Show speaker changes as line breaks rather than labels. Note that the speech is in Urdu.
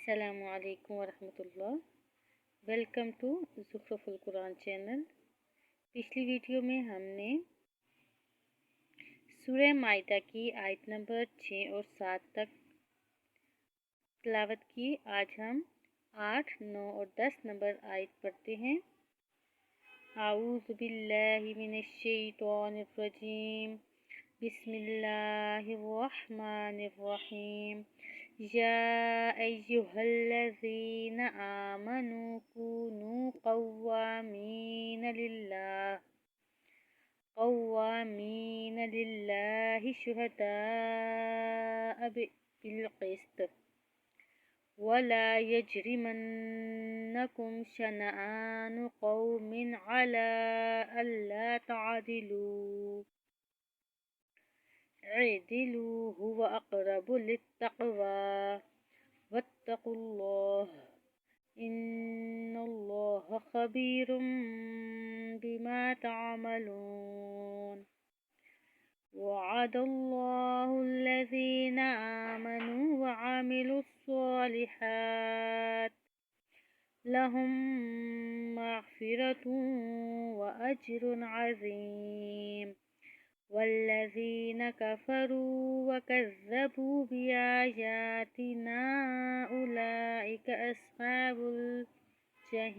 السلام علیکم ورحمۃ اللہ۔ ویلکم ٹو زخرف القرآن چینل۔ پچھلی ویڈیو میں ہم نے سورہ مائدہ کی آیت نمبر 6 اور 7 تک تلاوت کی۔ آج ہم 8، 9 اور 10 نمبر آیت پڑھتے ہیں۔ اعوذ باللہ من الشیطان الرجیم، بسم اللہ الرحمن الرحیم۔ یا ایہا الذین آمنوا کونوا قوامین للہ شہداء بالقسط ولا یجرمنکم شنآن قوم علی الا تعدلوا اعدلوا هو اقرب للتقوی واتقوا اللہ ان اللہ خبیر بما تعملون۔ وعد اللہ الذین آمنوا وعملوا الصالحات لهم مغفرة وأجر عظیم، والذین کفروا وکذبوا بآیاتنا أولئک أصحاب الجحیم۔